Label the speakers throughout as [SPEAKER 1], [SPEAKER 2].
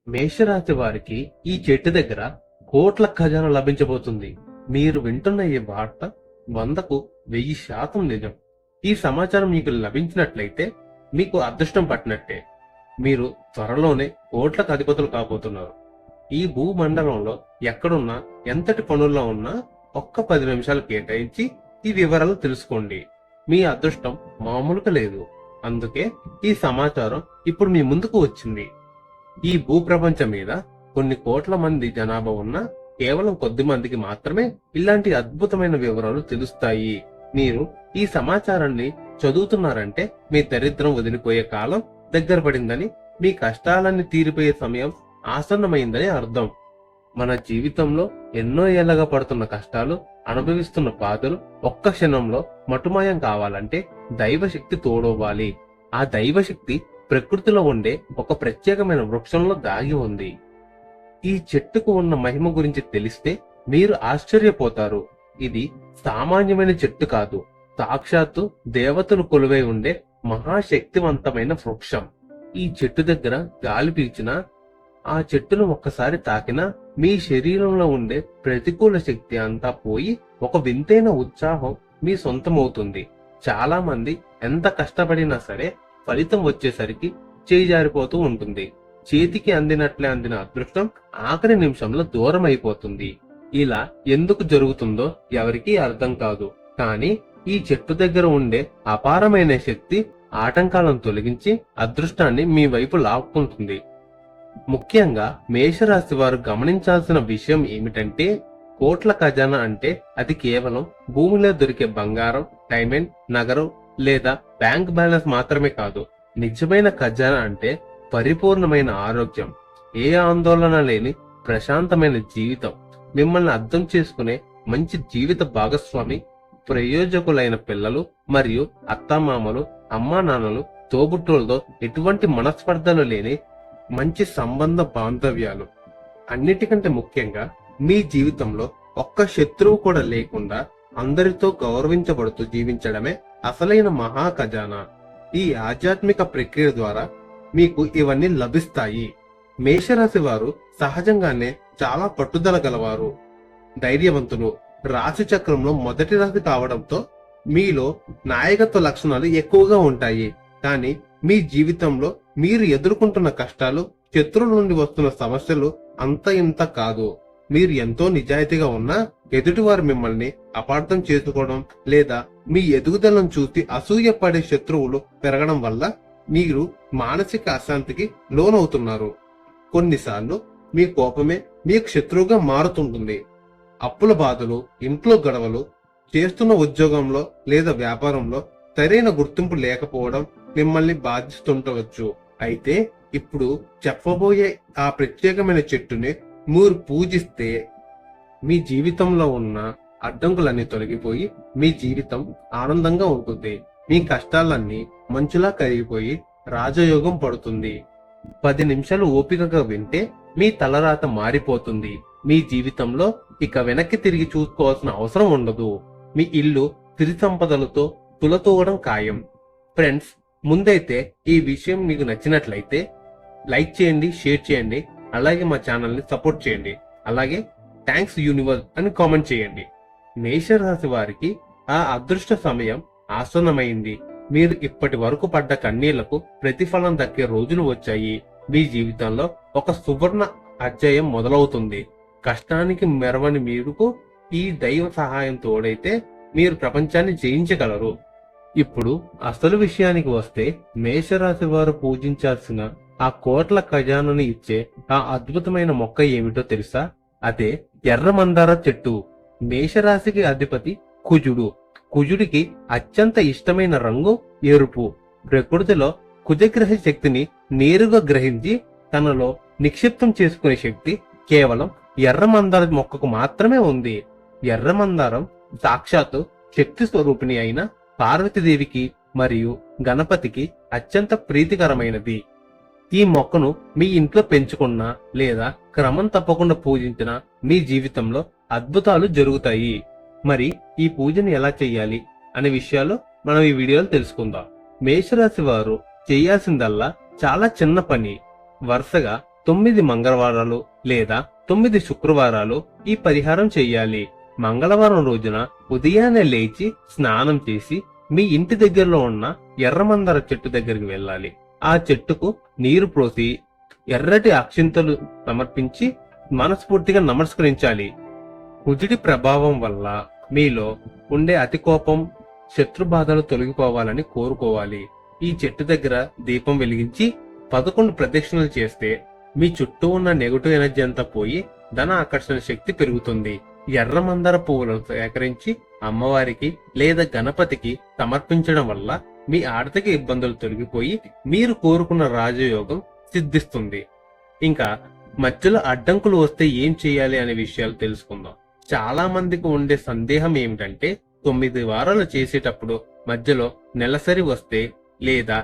[SPEAKER 1] మేషరాశి వారికి ఈ చెట్టు దగ్గర కోట్ల ఖజానా లభించబోతుంది. మీరు వింటున్న ఈ వార్త 100కు 1000% నిజం. ఈ సమాచారం మీకు లభించినట్లయితే మీకు అదృష్టం పట్టినట్టే. మీరు త్వరలోనే కోట్లకు అధిపతులు కాబోతున్నారు. ఈ భూమండలంలో ఎక్కడున్నా, ఎంతటి పనుల్లో ఉన్నా ఒక్క 10 నిమిషాలు కేటాయించి ఈ వివరాలు తెలుసుకోండి. మీ అదృష్టం మామూలుగా లేదు. అందుకే ఈ సమాచారం ఇప్పుడు మీ ముందుకు వచ్చింది. ఈ భూప్రపంచం మీద కొన్ని కోట్ల మంది జనాభా ఉన్నా కేవలం కొద్ది మందికి మాత్రమే ఇలాంటి అద్భుతమైన వివరాలు తెలుస్తాయి. మీరు ఈ సమాచారాన్ని చదువుతున్నారంటే మీ దరిద్రం వదిలిపోయే కాలం దగ్గర పడిందని, మీ కష్టాలన్నీ తీరిపోయే సమయం ఆసన్నమైందని అర్థం. మన జీవితంలో ఎన్నో ఏళ్లగా పడుతున్న కష్టాలు, అనుభవిస్తున్న బాధలు ఒక్క క్షణంలో మటుమాయం కావాలంటే దైవశక్తి తోడవ్వాలి. ఆ దైవశక్తి ప్రకృతిలో ఉండే ఒక ప్రత్యేకమైన వృక్షంలో దాగి ఉంది. ఈ చెట్టుకు ఉన్న మహిమ గురించి తెలిస్తే మీరు ఆశ్చర్యపోతారు. ఇది సామాన్యమైన చెట్టు కాదు, సాక్షాత్తు దేవతలు కొలువై ఉండే మహాశక్తివంతమైన వృక్షం. ఈ చెట్టు దగ్గర గాలి పీల్చినా, ఆ చెట్టును ఒక్కసారి తాకినా మీ శరీరంలో ఉండే ప్రతికూల శక్తి అంతా పోయి ఒక వింతైన ఉత్సాహం మీ సొంతమవుతుంది. చాలా మంది ఎంత కష్టపడినా సరే ఫలితం వచ్చేసరికి చేయి జారిపోతూ ఉంటుంది. చేతికి అందినట్లే అందిన అదృష్టం ఆఖరి నిమిషంలో దూరం అయిపోతుంది. ఇలా ఎందుకు జరుగుతుందో ఎవరికీ అర్థం కాదు. కానీ ఈ చెట్టు దగ్గర ఉండే అపారమైన శక్తి ఆటంకాలను తొలగించి అదృష్టాన్ని మీ వైపు లాక్కుంటుంది. ముఖ్యంగా మేషరాశి వారు గమనించాల్సిన విషయం ఏమిటంటే, కోట్ల ఖజానా అంటే అది కేవలం భూమిలో దొరికే బంగారం, డైమండ్, నగరం లేదా బ్యాంక్ బ్యాలెన్స్ మాత్రమే కాదు. నిజమైన ఖజానా అంటే పరిపూర్ణమైన ఆరోగ్యం, ఏ ఆందోళన లేని ప్రశాంతమైన జీవితం, మిమ్మల్ని అర్థం చేసుకునే మంచి జీవిత భాగస్వామి, ప్రయోజకులైన పిల్లలు మరియు అత్తామామలు, అమ్మా నాన్నలు, తోబుట్టులతో ఎటువంటి మనస్పర్ధలు లేని మంచి సంబంధ బాంధవ్యాలు. అన్నిటికంటే ముఖ్యంగా మీ జీవితంలో ఒక్క శత్రువు కూడా లేకుండా అందరితో గౌరవించబడుతూ జీవించడమే అసలైన మహా ఖజానా. ఈ ఆధ్యాత్మిక ప్రక్రియ ద్వారా మీకు ఇవన్నీ లభిస్తాయి. మేషరాశి వారు సహజంగానే చాలా పట్టుదల గలవారు, ధైర్యవంతులు. రాశి చక్రంలో మొదటి రాశి కావడంతో మీలో నాయకత్వ లక్షణాలు ఎక్కువగా ఉంటాయి. కానీ మీ జీవితంలో మీరు ఎదుర్కొంటున్న కష్టాలు, శత్రువుల నుండి వస్తున్న సమస్యలు అంత ఇంత కాదు. మీరు ఎంతో నిజాయితీగా ఉన్నా ఎదుటివారు మిమ్మల్ని అపార్థం చేసుకోవడం లేదా మీ ఎదుగుదలను చూసి అసూయ పడే శత్రువులు పెరగడం వల్ల మీరు మానసిక అశాంతికి లోనవుతున్నారు. కొన్నిసార్లు మీ కోపమే మీకు శత్రువుగా మారుతుంటుంది. అప్పుల బాధలు, ఇంట్లో గొడవలు, చేస్తున్న ఉద్యోగంలో లేదా వ్యాపారంలో సరైన గుర్తింపు లేకపోవడం మిమ్మల్ని బాధిస్తుండవచ్చు. అయితే ఇప్పుడు చెప్పబోయే ఆ ప్రత్యేకమైన చెట్టుని మీరు పూజిస్తే మీ జీవితంలో ఉన్న అడ్డంకులన్నీ తొలగిపోయి మీ జీవితం ఆనందంగా ఉంటుంది. మీ కష్టాలన్నీ మంచులా కరిగిపోయి రాజయోగం పడుతుంది. 10 నిమిషాలు ఓపికగా వింటే మీ తలరాత మారిపోతుంది. మీ జీవితంలో ఇక వెనక్కి తిరిగి చూసుకోవాల్సిన అవసరం ఉండదు. మీ ఇల్లు సిరి సంపదలతో తులతూగడం ఖాయం. ఫ్రెండ్స్, ముందైతే ఈ విషయం మీకు నచ్చినట్లయితే లైక్ చేయండి, షేర్ చేయండి, అలాగే మా ఛానల్ ని సపోర్ట్ చేయండి. అలాగే థ్యాంక్స్ యూనివర్స్ అని కామెంట్ చేయండి. మేషరాశి వారికి ఆ అదృష్ట సమయం ఆసన్నమైంది. మీరు ఇప్పటి వరకు పడ్డ కన్నీళ్లకు ప్రతిఫలం దక్కే రోజులు వచ్చాయి. మీ జీవితంలో ఒక సువర్ణ అధ్యాయం మొదలవుతుంది. కష్టానికి మెరవని మీరుకు ఈ దైవ సహాయం తోడైతే మీరు ప్రపంచాన్ని జయించగలరు. ఇప్పుడు అసలు విషయానికి వస్తే, మేషరాశి వారు పూజించాల్సిన ఆ కోట్ల ఖజానాను ఇచ్చే ఆ అద్భుతమైన మొక్క ఏమిటో తెలుసా? అదే ఎర్ర మందార చెట్టు. మేషరాశికి అధిపతి కుజుడు. కుజుడికి అత్యంత ఇష్టమైన రంగు ఎరుపు. ప్రకృతిలో కుజగ్రహ శక్తిని నేరుగా గ్రహించి తనలో నిక్షిప్తం చేసుకునే శక్తి కేవలం ఎర్ర మందార మొక్కకు మాత్రమే ఉంది. ఎర్ర మందారం సాక్షాత్తు శక్తి స్వరూపిణి అయిన పార్వతీదేవికి మరియు గణపతికి అత్యంత ప్రీతికరమైనది. ఈ మొక్కను మీ ఇంట్లో పెంచుకున్నా లేదా క్రమం తప్పకుండా పూజించినా మీ జీవితంలో అద్భుతాలు జరుగుతాయి. మరి ఈ పూజను ఎలా చెయ్యాలి అనే విషయాలు మనం ఈ వీడియోలో తెలుసుకుందాం. మేషరాశి వారు చేయాల్సిందల్లా చాలా చిన్న పని. వరుసగా 9 మంగళవారాలు లేదా 9 శుక్రవారాలు ఈ పరిహారం చెయ్యాలి. మంగళవారం రోజున ఉదయాన్నే లేచి స్నానం చేసి మీ ఇంటి దగ్గరలో ఉన్న ఎర్రమందార చెట్టు దగ్గరికి వెళ్ళాలి. ఆ చెట్టుకు నీరు పోసి ఎర్రటి అక్షింతలు సమర్పించి మనస్ఫూర్తిగా నమస్కరించాలి. కుజుడి ప్రభావం వల్ల మీలో ఉండే అతి కోపం, శత్రుబాధలు తొలగిపోవాలని కోరుకోవాలి. ఈ చెట్టు దగ్గర దీపం వెలిగించి 11 ప్రదక్షిణలు చేస్తే మీ చుట్టూ ఉన్న నెగటివ్ ఎనర్జీ అంతా పోయి ధన ఆకర్షణ శక్తి పెరుగుతుంది. ఎర్ర మందార పువ్వులను సేకరించి అమ్మవారికి లేదా గణపతికి సమర్పించడం వల్ల మీ ఆర్థిక ఇబ్బందులు తొలగిపోయి మీరు కోరుకున్న రాజయోగం సిద్ధిస్తుంది. ఇంకా మధ్యలో అడ్డంకులు వస్తే ఏం చేయాలి అనే విషయాలు తెలుసుకుందాం. చాలా మందికి ఉండే సందేహం ఏమిటంటే 9 వారాలు చేసేటప్పుడు మధ్యలో నెలసరి వస్తే లేదా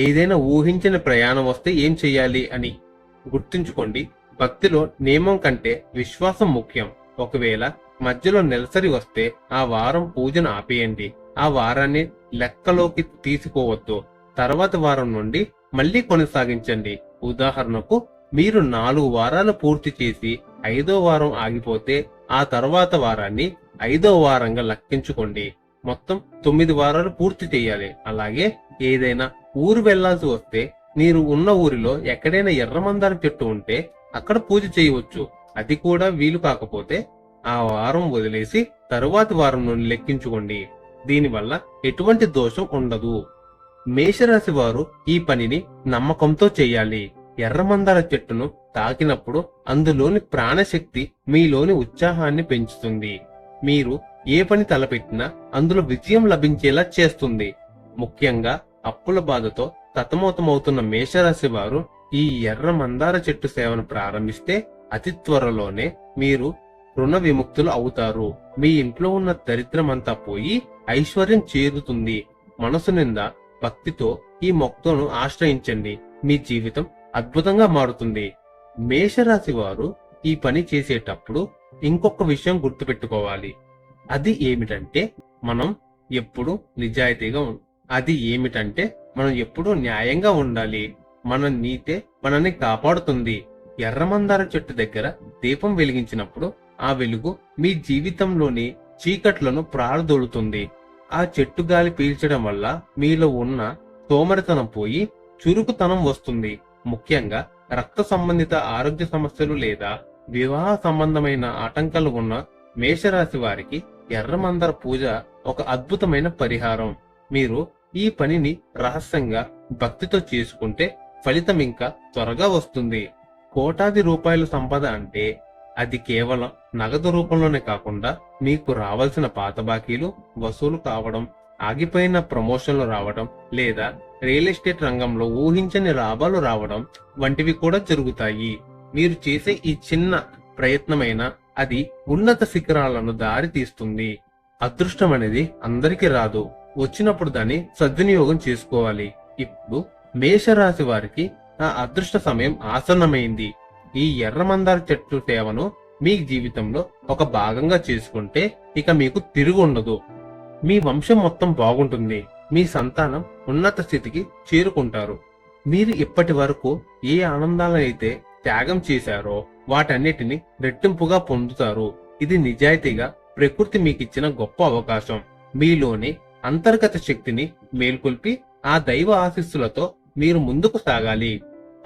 [SPEAKER 1] ఏదైనా ఊహించిన ప్రయాణం వస్తే ఏం చెయ్యాలి అని. గుర్తుంచుకోండి, భక్తిలో నియమం కంటే విశ్వాసం ముఖ్యం. ఒకవేళ మధ్యలో నెలసరి వస్తే ఆ వారం పూజను ఆపేయండి. ఆ వారాన్ని లెక్కలోకి తీసుకోవద్దు. తర్వాత వారం నుండి మళ్లీ కొనసాగించండి. ఉదాహరణకు మీరు 4 వారాలు పూర్తి చేసి 5వ వారం ఆగిపోతే ఆ తర్వాత వారాన్ని 5వ వారంగా లెక్కించుకోండి. మొత్తం 9 వారాలు పూర్తి చేయాలి. అలాగే ఏదైనా ఊరు వెళ్లాల్సి వస్తే మీరు ఉన్న ఊరిలో ఎక్కడైనా ఎర్రమందార చెట్టు ఉంటే అక్కడ పూజ చేయవచ్చు. అది కూడా వీలు కాకపోతే ఆ వారం వదిలేసి తరువాతి వారం నుండి లెక్కించుకోండి. దీనివల్ల ఎటువంటి దోషం ఉండదు. మేషరాశి వారు ఈ పనిని నమ్మకంతో చేయాలి. ఎర్రమందార చెట్టును తాకినప్పుడు అందులోని ప్రాణశక్తి మీలోని ఉత్సాహాన్ని పెంచుతుంది. మీరు ఏ పని తలపెట్టినా అందులో విజయం లభించేలా చేస్తుంది. ముఖ్యంగా అప్పుల బాధతో సతమతమవుతున్న మేషరాశి వారు ఈ ఎర్ర మందార చెట్టు సేవను ప్రారంభిస్తే అతి త్వరలోనే మీరు రుణ విముక్తులు అవుతారు. మీ ఇంట్లో ఉన్న దరిద్రమంతా పోయి ఐశ్వర్యం చేరుతుంది. మనసు నిండా భక్తితో ఈ మొక్కను ఆశ్రయించండి. మీ జీవితం అద్భుతంగా మారుతుంది. మేషరాశి వారు ఈ పని చేసేటప్పుడు ఇంకొక విషయం గుర్తుపెట్టుకోవాలి. అది ఏమిటంటే మనం ఎప్పుడు నిజాయితీగా మనం ఎప్పుడు న్యాయంగా ఉండాలి. మన నీతే మనల్ని కాపాడుతుంది. ఎర్రమందార చెట్టు దగ్గర దీపం వెలిగించినప్పుడు ఆ వెలుగు మీ జీవితంలోని చీకట్లను ప్రారదోలుతుంది. ఆ చెట్టు గాలి పీల్చడం వల్ల మీలో ఉన్న సోమరితనం పోయి చురుకుతనం వస్తుంది. ముఖ్యంగా రక్త సంబంధిత ఆరోగ్య సమస్యలు లేదా వివాహ సంబంధమైన ఆటంకాలు ఉన్న మేషరాశి వారికి ఎర్రమందార పూజ ఒక అద్భుతమైన పరిహారం. మీరు ఈ పనిని రహస్యంగా భక్తితో చేసుకుంటే ఫలితం ఇంకా త్వరగా వస్తుంది. కోటాది రూపాయల సంపద అంటే అది కేవలం నగదు రూపంలోనే కాకుండా మీకు రావాల్సిన పాత బాకీలు వసూలు కావడం, ఆగిపోయిన ప్రమోషన్లు రావడం లేదా రియల్ ఎస్టేట్ రంగంలో ఊహించని లాభాలు రావడం వంటివి కూడా జరుగుతాయి. మీరు చేసే ఈ చిన్న ప్రయత్నమైన అది ఉన్నత శిఖరాలను దారి తీస్తుంది. అదృష్టం అనేది అందరికీ రాదు. వచ్చినప్పుడు దాన్ని సద్వినియోగం చేసుకోవాలి. ఇప్పుడు మేషరాశి వారికి ఆ అదృష్ట సమయం ఆసన్నమైంది. ఈ ఎర్రమందార చెట్టు సేవను మీ జీవితంలో ఒక భాగంగా చేసుకుంటే ఇక మీకు తిరుగు ఉండదు. మీ వంశం మొత్తం బాగుంటుంది. మీ సంతానం ఉన్నత స్థితికి చేరుకుంటారు. మీరు ఇప్పటి వరకు ఏ ఆనందాలనైతే త్యాగం చేశారో వాటన్నిటిని రెట్టింపుగా పొందుతారు. ఇది నిజాయితీగా ప్రకృతి మీకిచ్చిన గొప్ప అవకాశం. మీలోని అంతర్గత శక్తిని మేల్కొల్పి ఆ దైవ ఆశీస్సులతో మీరు ముందుకు సాగాలి.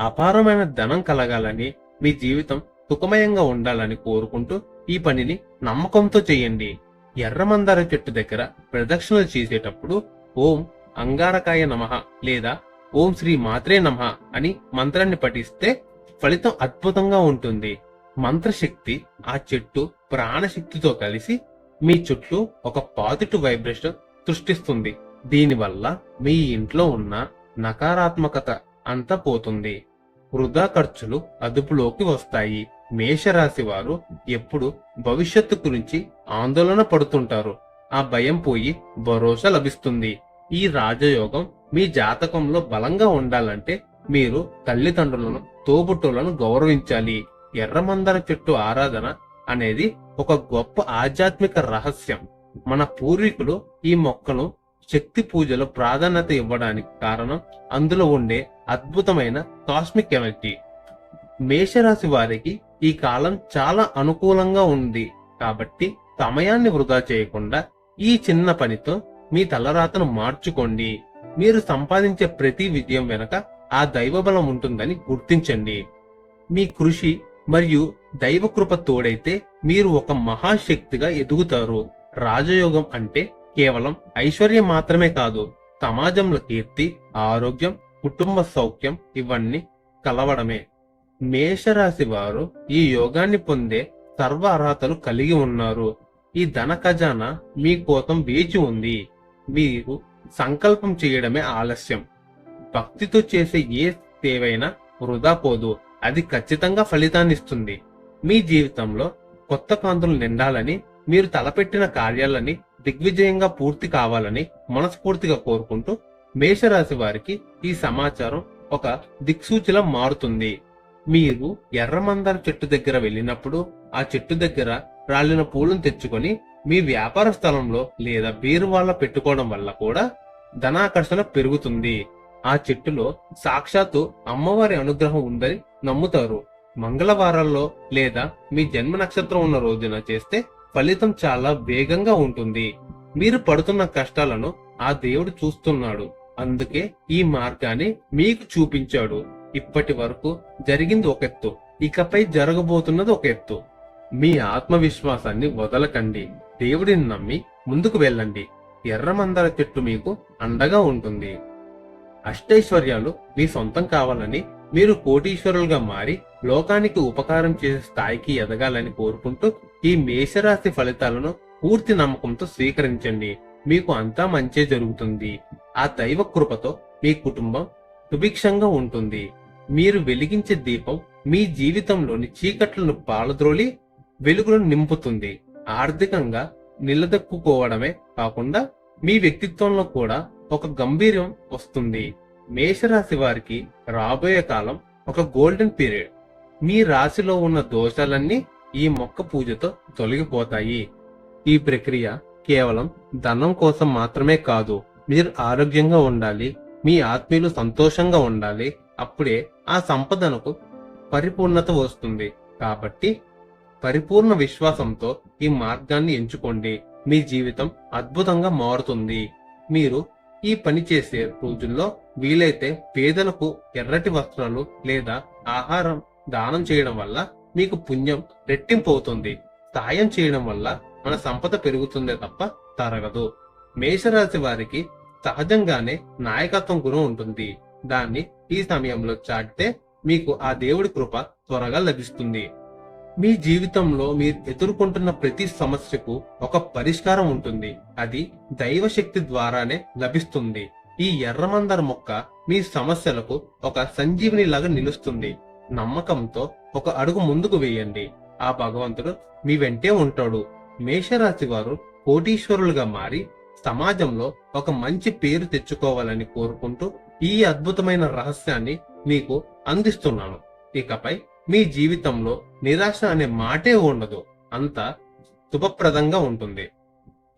[SPEAKER 1] అపారమైన ధనం కలగాలని, మీ జీవితం సుఖమయంగా ఉండాలని కోరుకుంటూ ఈ పనిని నమ్మకంతో చేయండి. ఎర్రమందార చెట్టు దగ్గర ప్రదక్షిణలు చేసేటప్పుడు ఓం అంగారకాయ నమః లేదా ఓం శ్రీ మాత్రే నమః అని మంత్రాన్ని పఠిస్తే ఫలితం అద్భుతంగా ఉంటుంది. మంత్రశక్తి ఆ చెట్టు ప్రాణశక్తితో కలిసి మీ చుట్టూ ఒక పాజిటివ్ వైబ్రేషన్ సృష్టిస్తుంది. దీనివల్ల మీ ఇంట్లో ఉన్న నకారాత్మకత అంతా పోతుంది. వృధా ఖర్చులు అదుపులోకి వస్తాయి. మేషరాశి వారు ఎప్పుడు భవిష్యత్తు గురించి ఆందోళన పడుతుంటారు. ఆ భయం పోయి భరోసా లభిస్తుంది. ఈ రాజయోగం మీ జాతకంలో బలంగా ఉండాలంటే మీరు తల్లిదండ్రులను, తోబుట్టులను గౌరవించాలి. ఎర్రమందార చెట్టు ఆరాధన అనేది ఒక గొప్ప ఆధ్యాత్మిక రహస్యం. మన పూర్వీకులు ఈ మొక్కను శక్తి పూజలో ప్రాధాన్యత ఇవ్వడానికి కారణం అందులో ఉండే అద్భుతమైన కాస్మిక్ ఎనర్జీ. మేషరాశి వారికి ఈ కాలం చాలా అనుకూలంగా ఉంది కాబట్టి సమయాన్ని వృధా చేయకుండా ఈ చిన్న పనితో మీ తలరాతను మార్చుకోండి. మీరు సంపాదించే ప్రతి విజయం వెనక ఆ దైవబలం ఉంటుందని గుర్తించండి. మీ కృషి మరియు దైవకృప తోడైతే మీరు ఒక మహాశక్తిగా ఎదుగుతారు. రాజయోగం అంటే కేవలం ఐశ్వర్యం మాత్రమే కాదు, సమాజంలో కీర్తి, ఆరోగ్యం, కుటుంబ సౌఖ్యం ఇవన్నీ కలవడమే. మేషరాశి వారు ఈ యోగాన్ని పొందే సర్వ అర్హతలు కలిగి ఉన్నారు. ఈ ధన ఖజానా మీకోసం వేచి ఉంది. మీరు సంకల్పం చేయడమే ఆలస్యం. భక్తితో చేసే ఏ సేవైనా వృధా పోదు, అది ఖచ్చితంగా ఫలితాన్నిస్తుంది. మీ జీవితంలో కొత్త కాంతులు నిండాలని, మీరు తలపెట్టిన కార్యాలని దిగ్విజయంగా పూర్తి కావాలని మనస్ఫూర్తిగా కోరుకుంటూ మేషరాశి వారికి ఈ సమాచారం ఒక దిక్సూచిలా మారుతుంది. మీరు ఎర్రమందార చెట్టు దగ్గర వెళ్ళినప్పుడు ఆ చెట్టు దగ్గర రాలిన పూలను తెచ్చుకొని మీ వ్యాపార స్థలంలో లేదా బీరువాళ్ళ పెట్టుకోవడం వల్ల కూడా ధనాకర్షణ పెరుగుతుంది. ఆ చెట్టులో సాక్షాత్తు అమ్మవారి అనుగ్రహం ఉందని నమ్ముతారు. మంగళవారాల్లో లేదా మీ జన్మ నక్షత్రం ఉన్న రోజున చేస్తే ఫలితం చాలా వేగంగా ఉంటుంది. మీరు పడుతున్న కష్టాలను ఆ దేవుడు చూస్తున్నాడు, అందుకే ఈ మార్గాన్ని మీకు చూపించాడు. ఇప్పటి వరకు జరిగింది ఒక ఎత్తు, ఇకపై జరగబోతున్నది ఒక ఎత్తు. మీ ఆత్మవిశ్వాసాన్ని వదలకండి, దేవుడిని నమ్మి ముందుకు వెళ్ళండి. ఎర్రమందార చెట్టు మీకు అండగా ఉంటుంది. అష్టైశ్వర్యాలు మీ సొంతం కావాలని, మీరు కోటీశ్వరులుగా మారి లోకానికి ఉపకారం చేసే స్థాయికి ఎదగాలని కోరుకుంటూ ఈ మేషరాశి ఫలితాలను పూర్తి నమ్మకంతో స్వీకరించండి. మీకు అంతా మంచే జరుగుతుంది. ఆ దైవ కృపతో మీ కుటుంబం సుభిక్షంగా ఉంటుంది. మీరు వెలిగించే దీపం మీ జీవితంలోని చీకట్లను పాలద్రోలి వెలుగులను నింపుతుంది. ఆర్థికంగా నిలదొక్కుకోవడమే కాకుండా మీ వ్యక్తిత్వంలో కూడా ఒక గంభీర్యం వస్తుంది. మేషరాశి వారికి రాబోయే కాలం ఒక గోల్డెన్ పీరియడ్. మీ రాశిలో ఉన్న దోషాలన్నీ ఈ మొక్క పూజతో తొలగిపోతాయి. ఈ ప్రక్రియ కేవలం ధనం కోసం మాత్రమే కాదు, మీరు ఆరోగ్యంగా ఉండాలి, మీ ఆత్మీయులు సంతోషంగా ఉండాలి. అప్పుడే ఆ సంపదనకు పరిపూర్ణత వస్తుంది. కాబట్టి పరిపూర్ణ విశ్వాసంతో ఈ మార్గాన్ని ఎంచుకోండి. మీ జీవితం అద్భుతంగా మారుతుంది. మీరు ఈ పని చేసే రోజుల్లో వీలైతే పేదలకు ఎర్రటి వస్త్రాలు లేదా ఆహారం దానం చేయడం వల్ల మీకు పుణ్యం రెట్టింపు అవుతుంది. సాయం చేయడం వల్ల మన సంపద పెరుగుతుందే తప్ప తరగదు. మేషరాశి వారికి సహజంగానే నాయకత్వం గుణం ఉంటుంది. దాన్ని ఈ సమయంలో చాటితే మీకు ఆ దేవుడి కృప త్వరగా లభిస్తుంది. మీ జీవితంలో మీరు ఎదుర్కొంటున్న ప్రతి సమస్యకు ఒక పరిష్కారం ఉంటుంది. అది దైవశక్తి ద్వారానే లభిస్తుంది. ఈ ఎర్రమందార మొక్క మీ సమస్యలకు ఒక సంజీవిని లాగా నిలుస్తుంది. నమ్మకంతో ఒక అడుగు ముందుకు వేయండి. ఆ భగవంతుడు మీ వెంటే ఉంటాడు. మేషరాశి వారు కోటీశ్వరులుగా మారి సమాజంలో ఒక మంచి పేరు తెచ్చుకోవాలని కోరుకుంటూ ఈ అద్భుతమైన రహస్యాన్ని మీకు అందిస్తున్నాను. ఇకపై మీ జీవితంలో నిరాశ అనే మాటే ఉండదు. అంతా శుభప్రదంగా ఉంటుంది.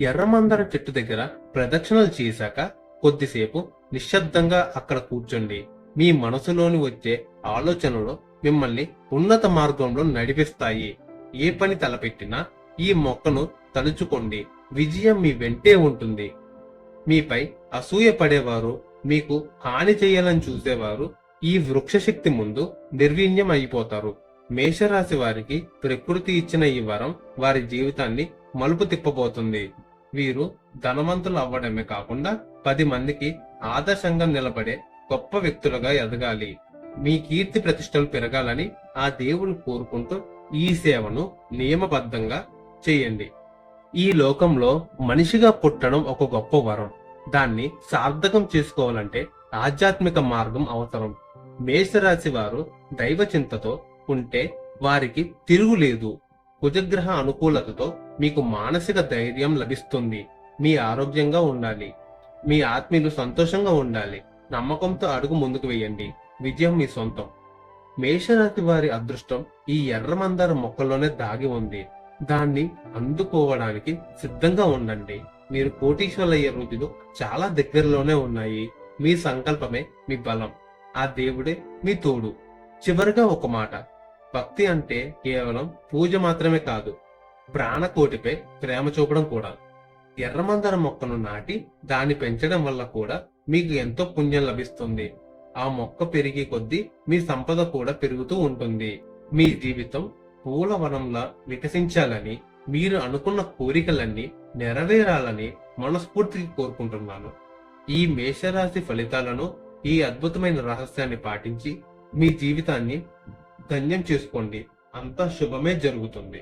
[SPEAKER 1] ఎర్రమందార చెట్టు దగ్గర ప్రదక్షిణలు చేశాక కొద్దిసేపు నిశ్శబ్దంగా అక్కడ కూర్చోండి. మీ మనసులోని వచ్చే ఆలోచనలు మిమ్మల్ని ఉన్నత మార్గంలో నడిపిస్తాయి. ఏ పని తలపెట్టినా ఈ మొక్కను తలుచుకోండి. విజయం మీ వెంటే ఉంటుంది. మీపై అసూయ పడేవారు, మీకు హాని చేయాలని చూసేవారు ఈ వృక్షశక్తి ముందు నిర్వీణ్యం అయిపోతారు. మేషరాశి వారికి ప్రకృతి ఇచ్చిన ఈ వరం వారి జీవితాన్ని మలుపు తిప్పబోతుంది. వీరు ధనవంతులు అవ్వడమే కాకుండా 10 మందికి ఆదర్శంగా నిలబడే గొప్ప వ్యక్తులుగా ఎదగాలి. మీ కీర్తి ప్రతిష్టలు పెరగాలని ఆ దేవుడు కోరుకుంటూ ఈ సేవను నియమబద్ధంగా చేయండి. ఈ లోకంలో మనిషిగా పుట్టడం ఒక గొప్ప వరం. దాన్ని సార్థకం చేసుకోవాలంటే ఆధ్యాత్మిక మార్గం అవసరం. మేషరాశి వారు దైవ చింతతో ఉంటే వారికి తిరుగులేదు. కుజగ్రహ అనుకూలతతో మీకు మానసిక ధైర్యం లభిస్తుంది. మీ ఆరోగ్యంగా ఉండాలి, మీ ఆత్మీయులు సంతోషంగా ఉండాలి. నమ్మకంతో అడుగు ముందుకు వేయండి. విజయం మీ సొంతం. మేషరాశి వారి అదృష్టం ఈ ఎర్రమందార మొక్కలోనే దాగి ఉంది. దాన్ని అందుకోవడానికి సిద్ధంగా ఉండండి. మీరు కోటీశ్వరులయ్యే రోజులు చాలా దగ్గరలోనే ఉన్నాయి. మీ సంకల్పమే మీ బలం. ఆ దేవుడే మీ తోడు. చివరిగా ఒక మాట, భక్తి అంటే కేవలం పూజ మాత్రమే కాదు, ప్రాణకోటిపై ప్రేమ చూపడం కూడా. ఎర్రమందార మొక్కను నాటి దాన్ని పెంచడం వల్ల కూడా మీకు ఎంతో పుణ్యం లభిస్తుంది. ఆ మొక్క పెరిగే కొద్దీ మీ సంపద కూడా పెరుగుతూ ఉంటుంది. మీ జీవితం పూల వనంలా వికసించాలని, మీరు అనుకున్న కోరికలన్నీ నెరవేరాలని మనస్ఫూర్తిగా కోరుకుంటున్నాను. ఈ మేషరాశి ఫలితాలను, ఈ అద్భుతమైన రహస్యాన్ని పాటించి మీ జీవితాన్ని ధన్యం చేసుకోండి. అంతా శుభమే జరుగుతుంది.